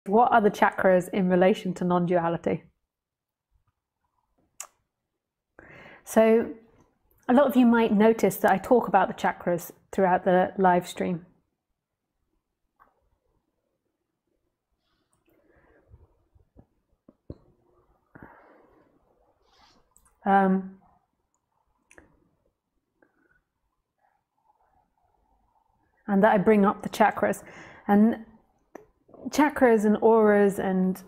What are the chakras in relation to non-duality? So a lot of you might notice that I talk about the chakras throughout the live stream. And that I bring up the chakras. And chakras and auras and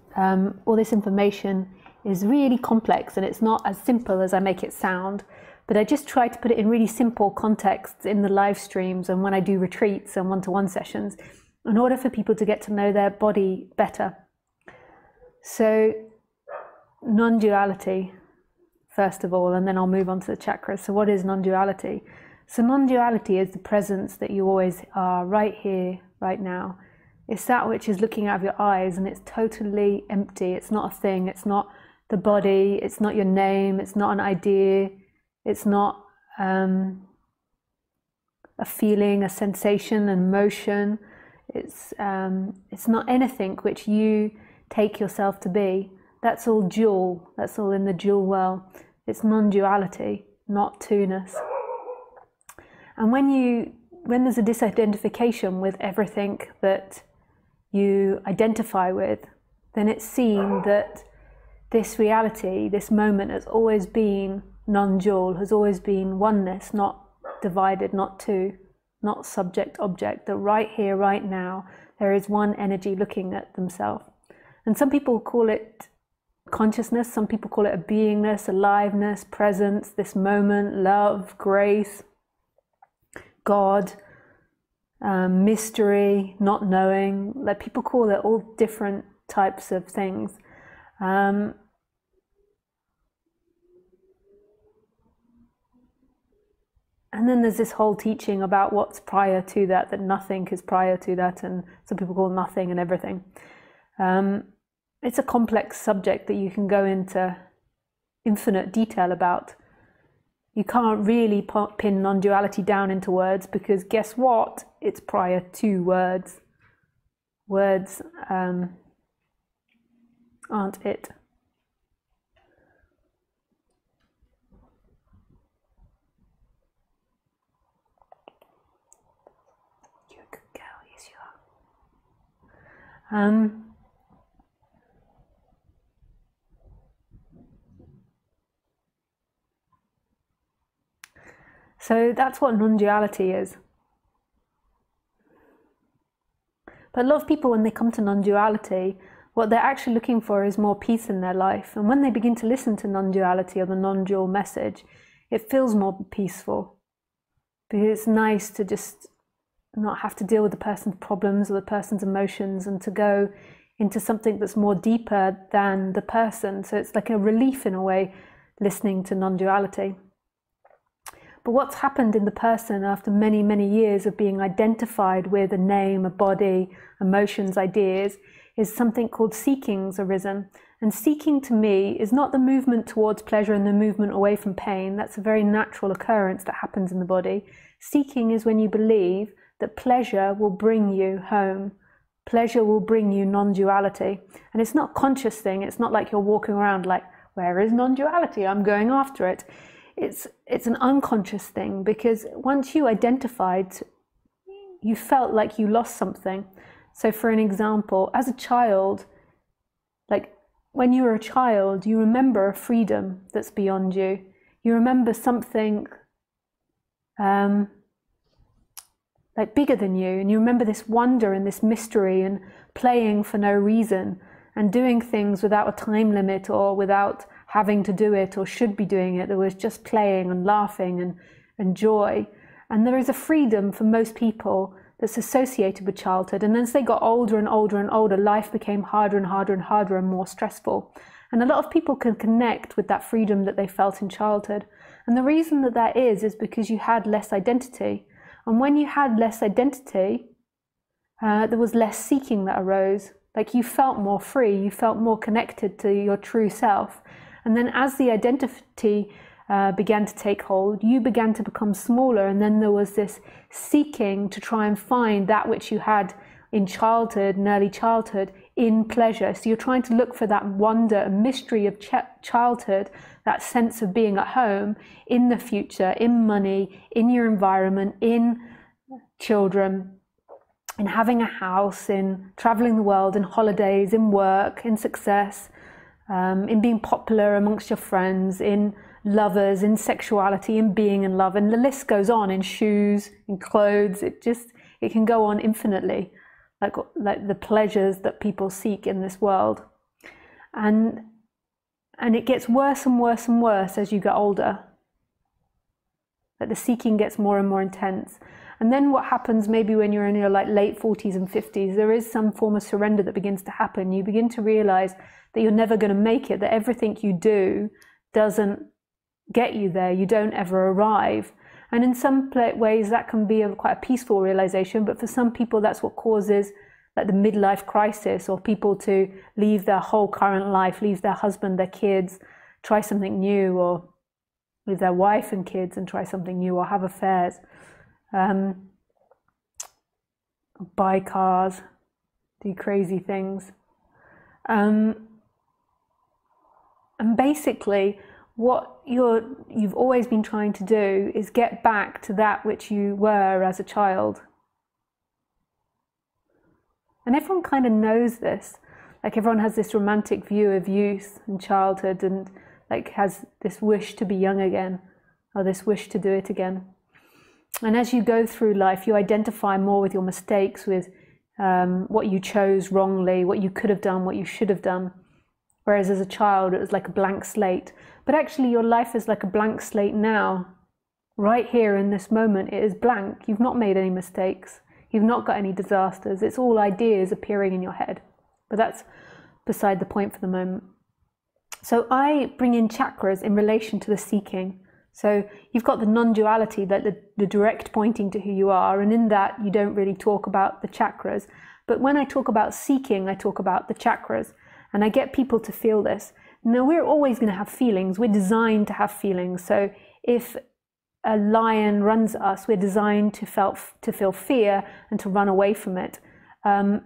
all this information is really complex, and it's not as simple as I make it sound, but I just try to put it in really simple contexts in the live streams and when I do retreats and one-to-one sessions in order for people to get to know their body better. So non-duality, first of all, and then I'll move on to the chakras. So what is non-duality? So non-duality is the presence that you always are, right here, right now. It's that which is looking out of your eyes, and it's totally empty. It's not a thing. It's not the body. It's not your name. It's not an idea. It's not a feeling, a sensation, an emotion. It's not anything which you take yourself to be. That's all dual. That's all in the dual world. It's non-duality, not two-ness. And when there's a disidentification with everything that you identify with, then it's seen that this reality, this moment, has always been non-dual, has always been oneness, not divided, not two, not subject-object, that right here, right now, there is one energy looking at themselves. And some people call it consciousness, some people call it a beingness, aliveness, presence, this moment, love, grace, God, mystery, not knowing. Like, people call it all different types of things. And then there's this whole teaching about what's prior to that, that nothing is prior to that, and some people call nothing and everything. It's a complex subject that you can go into infinite detail about. You can't really pin non-duality down into words, because guess what? It's prior to words. Words aren't it. You're a good girl, yes you are. So that's what non-duality is. But a lot of people, when they come to non-duality, what they're actually looking for is more peace in their life. And when they begin to listen to non-duality or the non-dual message, it feels more peaceful. Because it's nice to just not have to deal with the person's problems or the person's emotions, and to go into something that's more deeper than the person. So it's like a relief in a way, listening to non-duality. But what's happened in the person after many, many years of being identified with a name, a body, emotions, ideas, is something called seeking's arisen. And seeking to me is not the movement towards pleasure and the movement away from pain. That's a very natural occurrence that happens in the body. Seeking is when you believe that pleasure will bring you home. Pleasure will bring you non-duality. And it's not a conscious thing. It's not like you're walking around like, where is non-duality? I'm going after it. It's an unconscious thing, because once you identified, you felt like you lost something. So for an example, as a child, like when you were a child, you remember a freedom that's beyond you. You remember something like bigger than you, and you remember this wonder and this mystery and playing for no reason and doing things without a time limit or without having to do it or should be doing it. There was just playing and laughing and joy. And there is a freedom for most people that's associated with childhood. And as they got older and older and older, life became harder and harder and harder and more stressful. And a lot of people can connect with that freedom that they felt in childhood. And the reason that that is because you had less identity. And when you had less identity, there was less seeking that arose. Like, you felt more free, you felt more connected to your true self. And then as the identity began to take hold, you began to become smaller, and then there was this seeking to try and find that which you had in childhood and early childhood in pleasure. So you're trying to look for that wonder and mystery of childhood, that sense of being at home in the future, in money, in your environment, in children, in having a house, in traveling the world, in holidays, in work, in success, in being popular amongst your friends, in lovers, in sexuality, in being in love, and the list goes on, in shoes, in clothes. It can go on infinitely, like the pleasures that people seek in this world. And it gets worse and worse and worse as you get older. Like the seeking gets more and more intense. And then what happens maybe when you're in your late 40s and 50s, there is some form of surrender that begins to happen. You begin to realize that you're never going to make it, that everything you do doesn't get you there. You don't ever arrive. And in some ways that can be quite a peaceful realization, but for some people that's what causes like the midlife crisis, or people to leave their whole current life, leave their husband, their kids, try something new, or leave their wife and kids and try something new, or have affairs, buy cars, do crazy things. And basically what you've always been trying to do is get back to that which you were as a child. And everyone kind of knows this. Like everyone has this romantic view of youth and childhood, and like has this wish to be young again, or this wish to do it again. And as you go through life, you identify more with your mistakes, with what you chose wrongly, what you could have done, what you should have done. Whereas as a child, it was like a blank slate. But actually your life is like a blank slate now. Right here in this moment, it is blank. You've not made any mistakes. You've not got any disasters. It's all ideas appearing in your head. But that's beside the point for the moment. So I bring in chakras in relation to the seeking. So you've got the non-duality, that the direct pointing to who you are, and in that you don't really talk about the chakras. But when I talk about seeking, I talk about the chakras, and I get people to feel this. Now, we're always going to have feelings. We're designed to have feelings. So if a lion runs at us, we're designed to feel fear and to run away from it.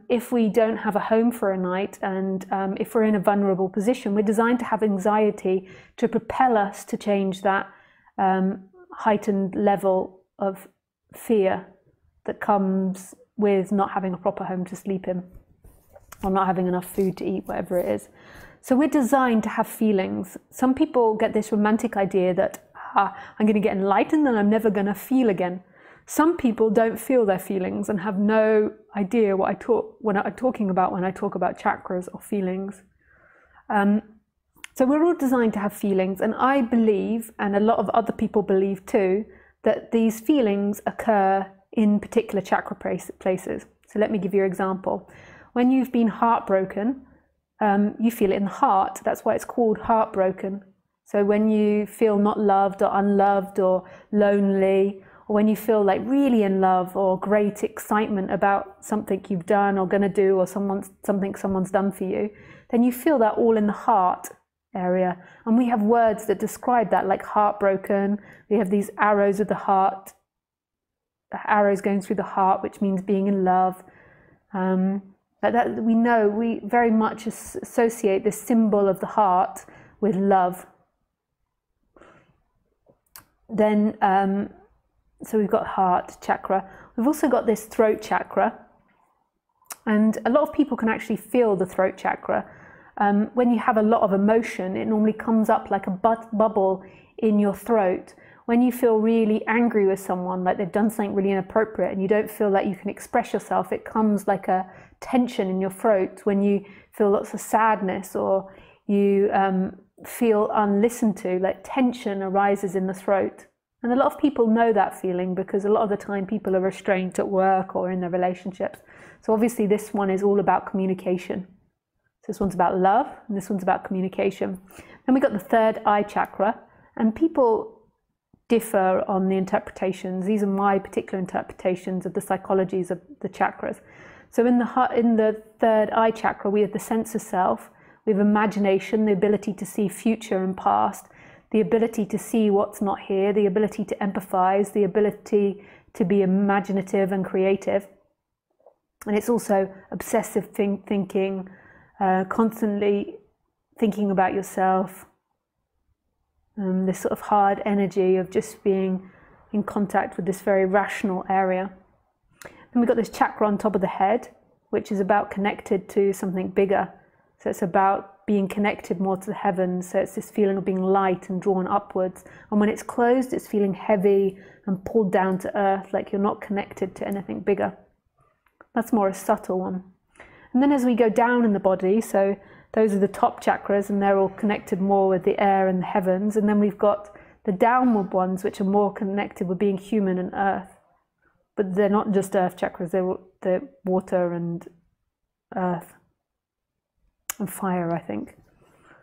If we don't have a home for a night, and if we're in a vulnerable position, we're designed to have anxiety to propel us to change that heightened level of fear that comes with not having a proper home to sleep in, or not having enough food to eat, whatever it is. So we're designed to have feelings. Some people get this romantic idea that I'm going to get enlightened and I'm never going to feel again. Some people don't feel their feelings and have no idea what I'm talking about when I talk about chakras or feelings. So we're all designed to have feelings, and I believe, and a lot of other people believe too, that these feelings occur in particular chakra places. So let me give you an example. When you've been heartbroken, you feel it in the heart. That's why it's called heartbroken. So when you feel not loved or unloved or lonely, or when you feel like really in love or great excitement about something you've done or going to do, or something someone's done for you, then you feel that all in the heart area. And we have words that describe that, like heartbroken. We have these arrows of the heart, arrows going through the heart, which means being in love. But that we know, we very much associate this symbol of the heart with love. Then, so we've got heart chakra. We've also got this throat chakra. And a lot of people can actually feel the throat chakra. When you have a lot of emotion, it normally comes up like a bubble in your throat. When you feel really angry with someone, like they've done something really inappropriate and you don't feel like you can express yourself, it comes like a tension in your throat. When you feel lots of sadness, or you feel unlistened to, like tension arises in the throat. And a lot of people know that feeling because a lot of the time people are restrained at work or in their relationships. So obviously this one is all about communication. So this one's about love, and this one's about communication. Then we got the third eye chakra, and people differ on the interpretations. These are my particular interpretations of the psychologies of the chakras. So in the third eye chakra, we have the sense of self, we have imagination, the ability to see future and past, the ability to see what's not here, the ability to empathize, the ability to be imaginative and creative. And it's also obsessive thinking, constantly thinking about yourself, this sort of hard energy of just being in contact with this very rational area. Then we've got this chakra on top of the head, which is about connected to something bigger. So it's about being connected more to the heavens. So it's this feeling of being light and drawn upwards. And when it's closed, it's feeling heavy and pulled down to earth, like you're not connected to anything bigger. That's more a subtle one. And then as we go down in the body, so those are the top chakras, and they're all connected more with the air and the heavens. And then we've got the downward ones, which are more connected with being human and earth. But they're not just earth chakras, they're water and earth and fire, I think.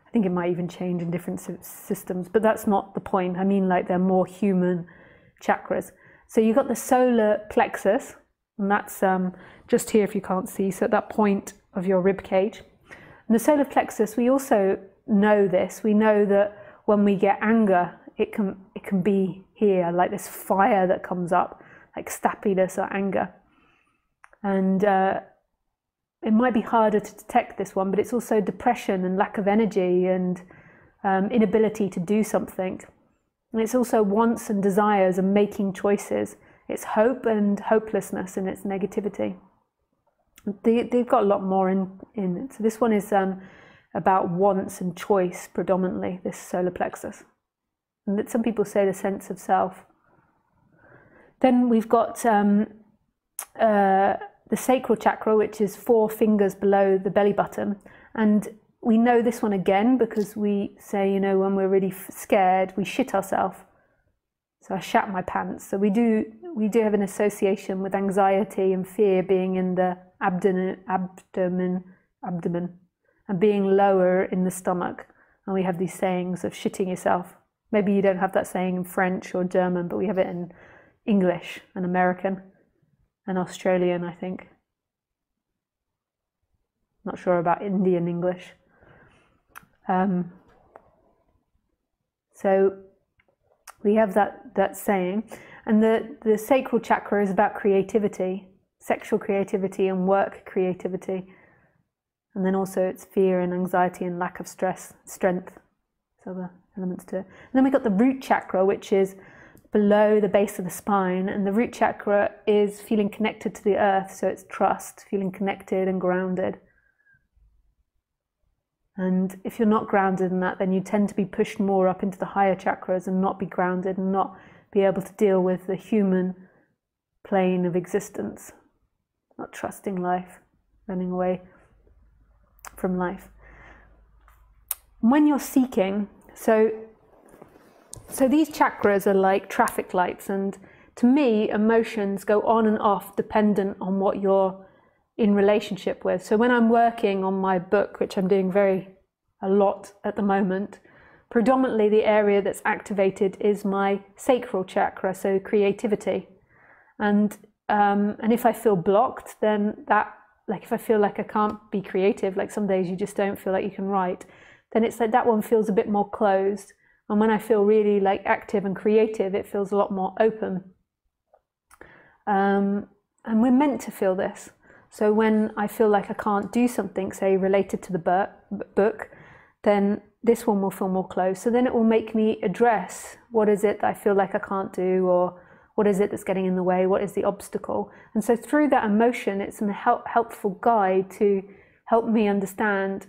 I think it might even change in different systems, but that's not the point. I mean, like, they're more human chakras. So you've got the solar plexus, and that's just here if you can't see, so at that point of your rib cage. And the solar plexus, we also know this. We know that when we get anger, it can be here, like this fire that comes up, like snappiness or anger. And it might be harder to detect this one, but it's also depression and lack of energy and inability to do something. And it's also wants and desires and making choices. It's hope and hopelessness and it's negativity. They've got a lot more in it. So this one is about wants and choice predominantly, this solar plexus. And that some people say the sense of self. Then we've got the Sacral Chakra, which is 4 fingers below the belly button. And we know this one again because we say, you know, when we're really scared, we shit ourselves. So I shat my pants. So we do have an association with anxiety and fear being in the abdomen and being lower in the stomach. And we have these sayings of shitting yourself. Maybe you don't have that saying in French or German, but we have it in English and American and Australian, I think. Not sure about Indian English. So we have that saying. And the Sacral Chakra is about creativity, sexual creativity and work creativity. And then also it's fear and anxiety and lack of strength. So the elements to it. And then we've got the Root Chakra, which is below the base of the spine. And the Root Chakra is feeling connected to the earth. So it's trust, feeling connected and grounded. And if you're not grounded in that, then you tend to be pushed more up into the higher chakras and not be grounded and not be able to deal with the human plane of existence. Not trusting life, running away from life. When you're seeking, so these chakras are like traffic lights, and to me, emotions go on and off dependent on what you're in relationship with. So when I'm working on my book, which I'm doing a lot at the moment, predominantly the area that's activated is my sacral chakra, so creativity. And if I feel blocked, then that, like if I feel like I can't be creative, like some days you just don't feel like you can write, then it's like that one feels a bit more closed. And when I feel really like active and creative, it feels a lot more open. And we're meant to feel this. So when I feel like I can't do something, say related to the book, then this one will feel more closed. So then it will make me address what is it that I feel like I can't do, or what is it that's getting in the way, what is the obstacle. And so through that emotion, it's a helpful guide to help me understand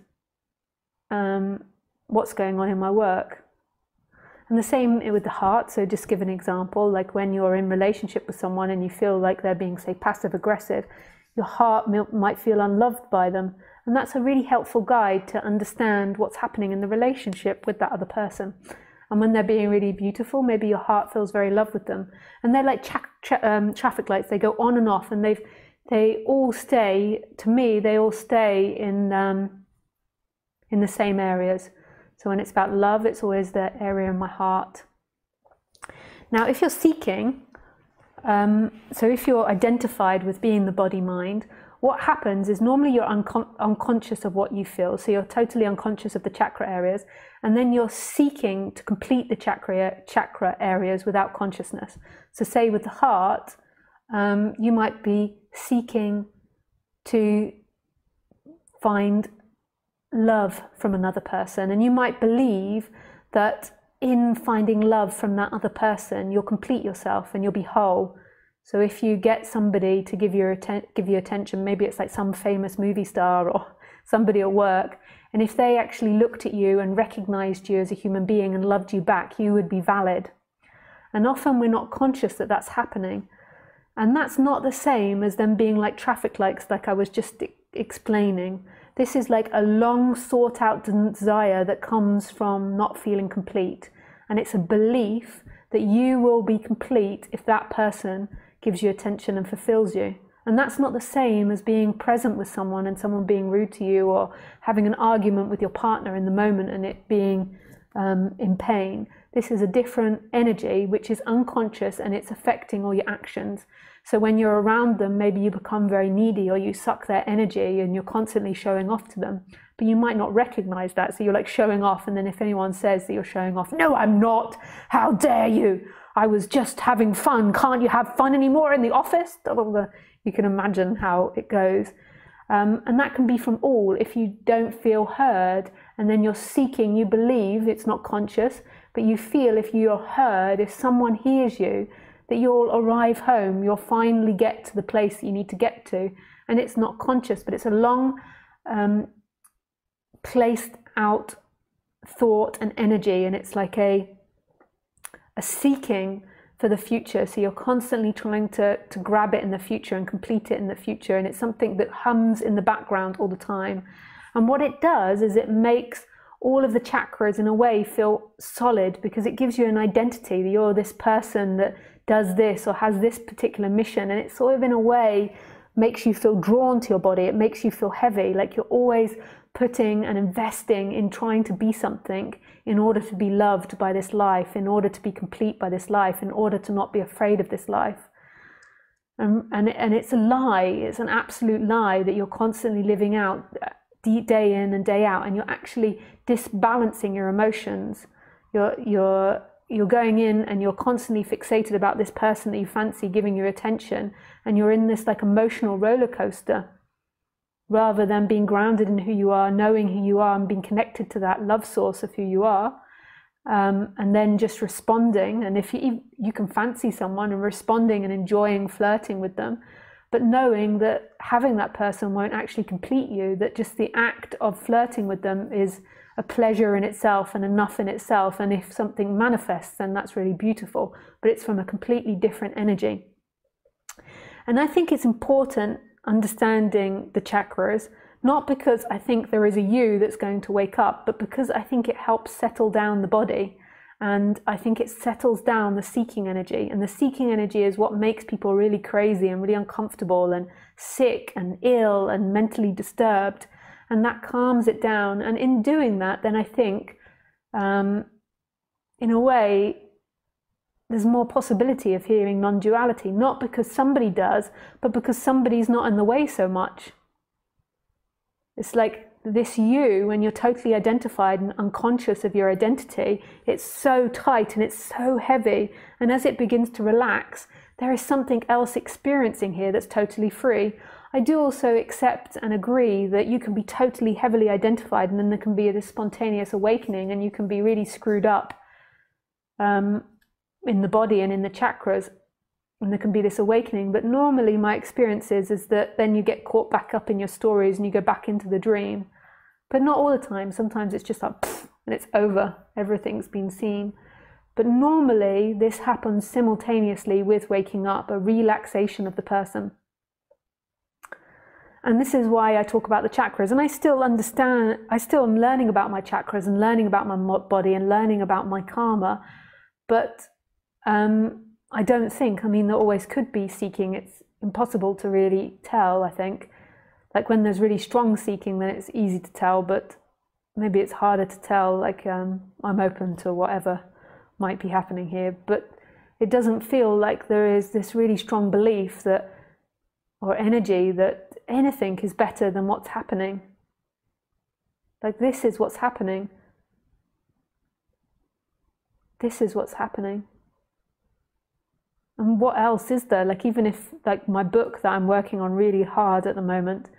what's going on in my work. And the same with the heart. So just give an example, like when you're in relationship with someone and you feel like they're being, say, passive aggressive, your heart might feel unloved by them. And that's a really helpful guide to understand what's happening in the relationship with that other person. And when they're being really beautiful, maybe your heart feels very loved with them. And they're like traffic lights. They go on and off, and they all stay, to me, they all stay in the same areas. So when it's about love, it's always the area in my heart. Now, if you're seeking, so if you're identified with being the body-mind, what happens is normally you're unconscious of what you feel. So you're totally unconscious of the chakra areas, and then you're seeking to complete the chakra areas without consciousness. So say with the heart, you might be seeking to find love from another person. And you might believe that in finding love from that other person, you'll complete yourself and you'll be whole. So if you get somebody to give you attention, maybe it's like some famous movie star or somebody at work, and if they actually looked at you and recognized you as a human being and loved you back, you would be valid. And often we're not conscious that that's happening. And that's not the same as them being like traffic lights, like I was just explaining. This is like a long sought out desire that comes from not feeling complete. And it's a belief that you will be complete if that person gives you attention and fulfills you. And that's not the same as being present with someone and someone being rude to you, or having an argument with your partner in the moment and it being in pain. This is a different energy which is unconscious and it's affecting all your actions. So when you're around them, maybe you become very needy or you suck their energy and you're constantly showing off to them. But you might not recognize that. So you're like showing off. And then if anyone says that you're showing off, no, I'm not. How dare you? I was just having fun. Can't you have fun anymore in the office? You can imagine how it goes. And that can be from all. If you don't feel heard and then you're seeking, you believe it's not conscious, but you feel if you're heard, if someone hears you, that you'll arrive home, you'll finally get to the place that you need to get to. And it's not conscious, but it's a long placed out thought and energy. And it's like a seeking for the future. So you're constantly trying to grab it in the future and complete it in the future. And it's something that hums in the background all the time. And what it does is it makes all of the chakras in a way feel solid, because it gives you an identity that you're this person that does this or has this particular mission. And it sort of in a way makes you feel drawn to your body. It makes you feel heavy, like you're always putting and investing in trying to be something in order to be loved by this life, in order to be complete by this life, in order to not be afraid of this life. And it's a lie. It's an absolute lie that you're constantly living out day in and day out, and you're actually disbalancing your emotions. You're going in and you're constantly fixated about this person that you fancy giving you attention, and you're in this like emotional roller coaster, rather than being grounded in who you are, knowing who you are and being connected to that love source of who you are, and then just responding. And if you can fancy someone and responding and enjoying flirting with them, but knowing that having that person won't actually complete you, that just the act of flirting with them is a pleasure in itself and enough in itself. And if something manifests, then that's really beautiful, but it's from a completely different energy. And I think it's important understanding the chakras, not because I think there is a you that's going to wake up, but because I think it helps settle down the body. And I think it settles down the seeking energy. And the seeking energy is what makes people really crazy and really uncomfortable and sick and ill and mentally disturbed. And that calms it down. And in doing that, then I think, in a way, there's more possibility of hearing non-duality, not because somebody does, but because somebody's not in the way so much. It's like this you, when you're totally identified and unconscious of your identity, it's so tight and it's so heavy. And as it begins to relax, there is something else experiencing here that's totally free. I do also accept and agree that you can be totally heavily identified, and then there can be this spontaneous awakening, and you can be really screwed up in the body and in the chakras, and there can be this awakening. But normally my experience is that then you get caught back up in your stories and you go back into the dream. But not all the time. Sometimes it's just like, pfft, and it's over. Everything's been seen. But normally this happens simultaneously with waking up, a relaxation of the person. And this is why I talk about the chakras. And I still am learning about my chakras and learning about my body and learning about my karma. But I don't think, there always could be seeking. It's impossible to really tell, I think. Like when there's really strong seeking, then it's easy to tell, but maybe it's harder to tell. Like I'm open to whatever might be happening here, but it doesn't feel like there is this really strong belief that, or energy that anything is better than what's happening. Like this is what's happening. This is what's happening. And what else is there? Like even if, like my book that I'm working on really hard at the moment,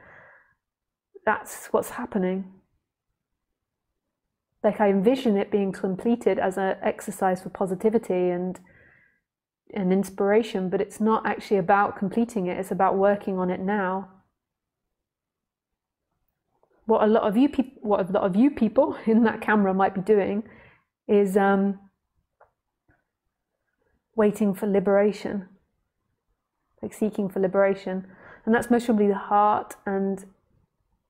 that's what's happening. Like, I envision it being completed as an exercise for positivity and inspiration, but it's not actually about completing it, it's about working on it now. What a lot of you people in that camera might be doing is waiting for liberation, like seeking for liberation. And that's most probably the heart and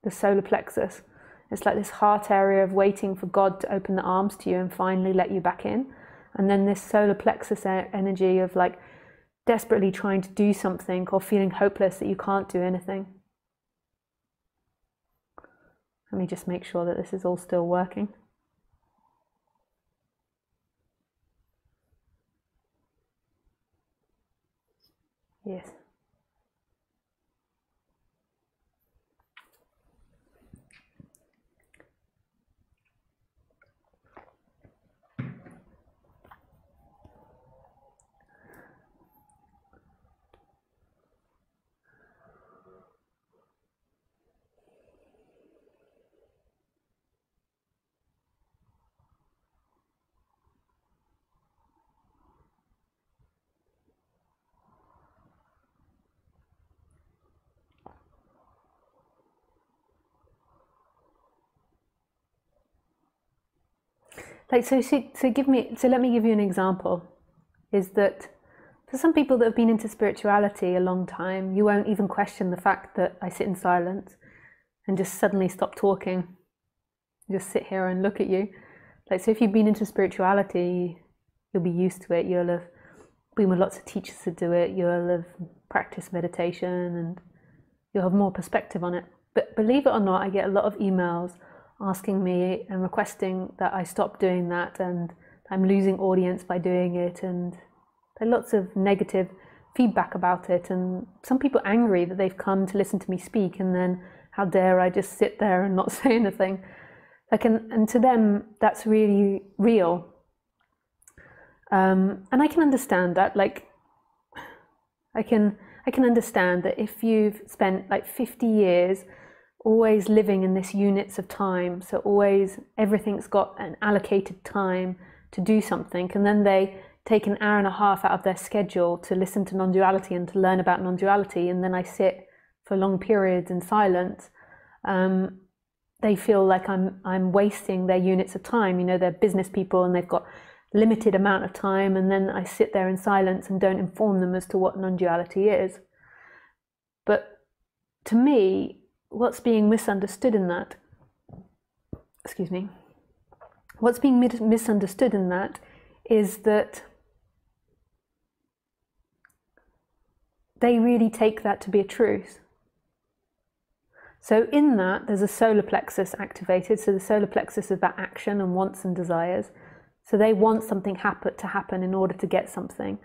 the solar plexus. It's like this heart area of waiting for God to open the arms to you and finally let you back in. And then this solar plexus energy of like desperately trying to do something or feeling hopeless that you can't do anything. Let me just make sure that this is all still working. Yes. Like, so let me give you an example, is that for some people that have been into spirituality a long time, you won't even question the fact that I sit in silence and just suddenly stop talking, just sit here and look at you. Like, so if you've been into spirituality, you'll be used to it, you'll have been with lots of teachers to do it, you'll have practiced meditation, and you'll have more perspective on it. But believe it or not, I get a lot of emails asking me and requesting that I stop doing that, and I'm losing audience by doing it, and there are lots of negative feedback about it, and some people angry that they've come to listen to me speak, and then how dare I just sit there and not say anything. Like, and to them that's really real, and I can understand that. Like, I can understand that if you've spent like 50 years always living in this units of time, so always everything's got an allocated time to do something, and then they take an hour and a half out of their schedule to listen to non-duality and to learn about non-duality, and then I sit for long periods in silence, they feel like I'm wasting their units of time. You know, they're business people and they've got limited amount of time, and then I sit there in silence and don't inform them as to what non-duality is. But to me, what's being misunderstood in that, what's being misunderstood in that is that they really take that to be a truth. So in that, there's a solar plexus activated. So the solar plexus is about action and wants and desires. So they want something to happen in order to get something.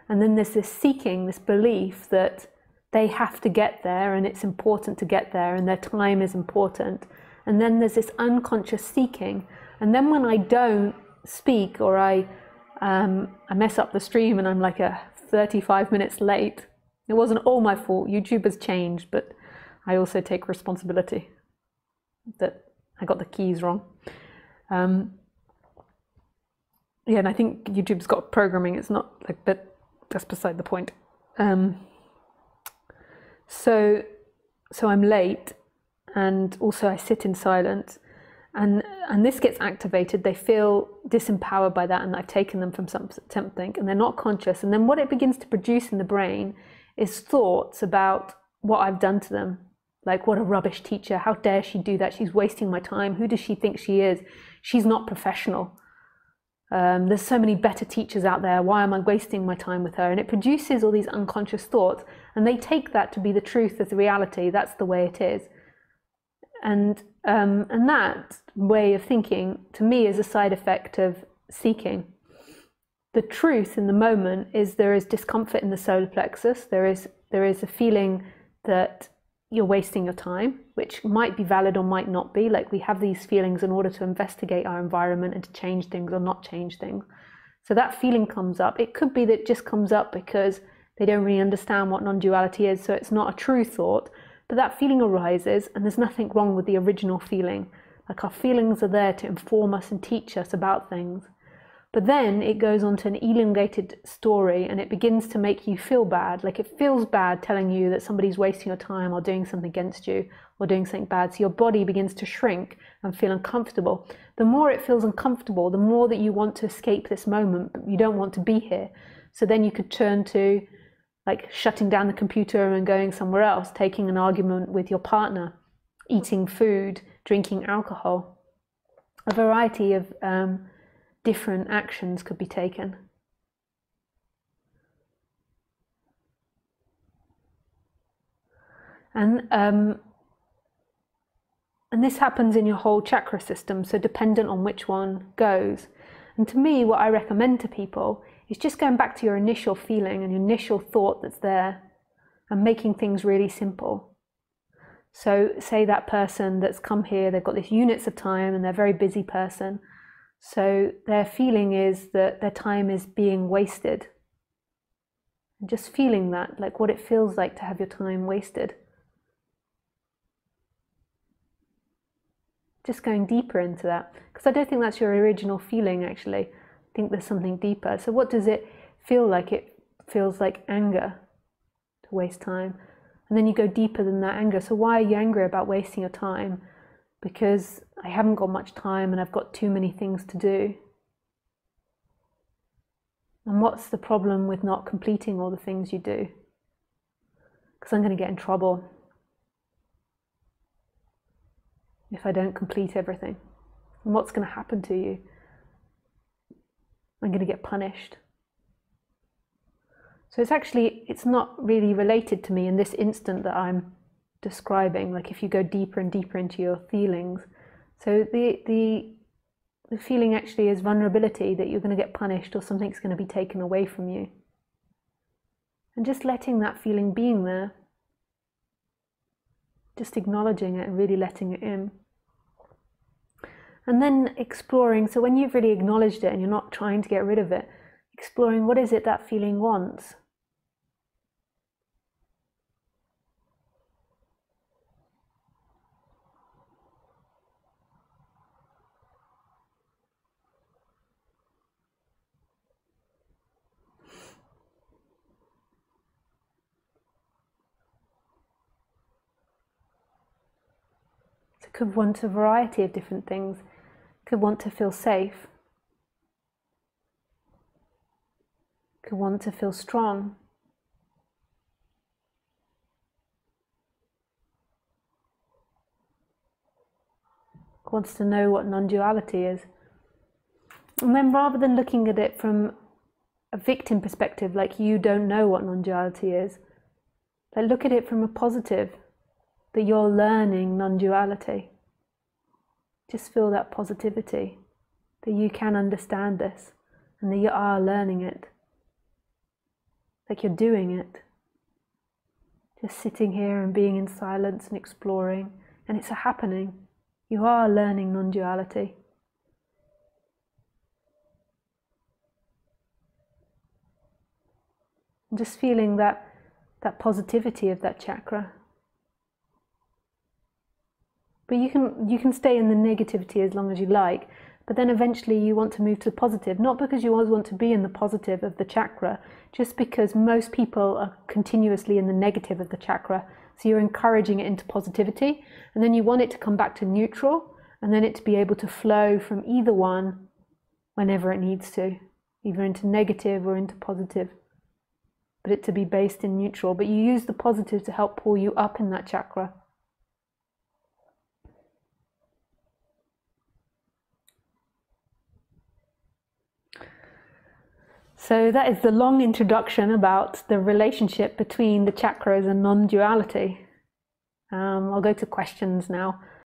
And then there's this seeking, this belief that they have to get there, and it's important to get there, and their time is important. And then there's this unconscious seeking. And then when I don't speak, or I mess up the stream and I'm like 35 minutes late, it wasn't all my fault. YouTube has changed, but I also take responsibility that I got the keys wrong. Yeah, and I think YouTube's got programming. It's not like, but that's beside the point. So I'm late, and also I sit in silence, and this gets activated. They feel disempowered by that, and I've taken them from something, and they're not conscious. And then what it begins to produce in the brain is thoughts about what I've done to them. Like, what a rubbish teacher, how dare she do that, she's wasting my time, who does she think she is, she's not professional. There's so many better teachers out there, why am I wasting my time with her? And it produces all these unconscious thoughts, and they take that to be the truth of the reality. That's the way it is. And that way of thinking, to me, is a side effect of seeking. The truth in the moment is there is discomfort in the solar plexus. There is a feeling that you're wasting your time, which might be valid or might not be. Like, we have these feelings in order to investigate our environment and to change things or not change things. So that feeling comes up. It could be that it just comes up because they don't really understand what non-duality is, so it's not a true thought. But that feeling arises, and there's nothing wrong with the original feeling. Like, our feelings are there to inform us and teach us about things. But then it goes on to an elongated story, and it begins to make you feel bad. Like, it feels bad telling you that somebody's wasting your time or doing something against you or doing something bad. So your body begins to shrink and feel uncomfortable. The more it feels uncomfortable, the more that you want to escape this moment, but you don't want to be here. So then you could turn to, like, shutting down the computer and going somewhere else, taking an argument with your partner, eating food, drinking alcohol. A variety of different actions could be taken. And this happens in your whole chakra system, so dependent on which one goes. And to me, what I recommend to people is just going back to your initial feeling and your initial thought that's there, and making things really simple. So say that person that's come here, they've got this units of time and they're a very busy person. So their feeling is that their time is being wasted. And just feeling that, like what it feels like to have your time wasted. Just going deeper into that, because I don't think that's your original feeling actually. I think there's something deeper. So what does it feel like? It feels like anger to waste time. And then you go deeper than that anger. So why are you angry about wasting your time? Because I haven't got much time and I've got too many things to do. And what's the problem with not completing all the things you do? Because I'm going to get in trouble if I don't complete everything. And what's going to happen to you? I'm going to get punished. So it's not really related to me in this instant that I'm describing, like if you go deeper and deeper into your feelings. So the feeling actually is vulnerability, that you're going to get punished or something's going to be taken away from you. And just letting that feeling being there, just acknowledging it and really letting it in. And then exploring, so when you've really acknowledged it and you're not trying to get rid of it, exploring what is it that feeling wants. It could want a variety of different things. It could want to feel safe. It could want to feel strong. It wants to know what non-duality is. And then rather than looking at it from a victim perspective, like you don't know what non-duality is, like look at it from a positive, that you're learning non-duality. Just feel that positivity, that you can understand this and that you are learning it, like you're doing it. Just sitting here and being in silence and exploring, and it's a happening. You are learning non-duality. And just feeling that positivity of that chakra. But you can stay in the negativity as long as you like, but then eventually you want to move to the positive, not because you always want to be in the positive of the chakra, just because most people are continuously in the negative of the chakra. So you're encouraging it into positivity, and then you want it to come back to neutral, and then it to be able to flow from either one whenever it needs to, either into negative or into positive, but it to be based in neutral. But you use the positive to help pull you up in that chakra. So that is the long introduction about the relationship between the chakras and non-duality. I'll go to questions now.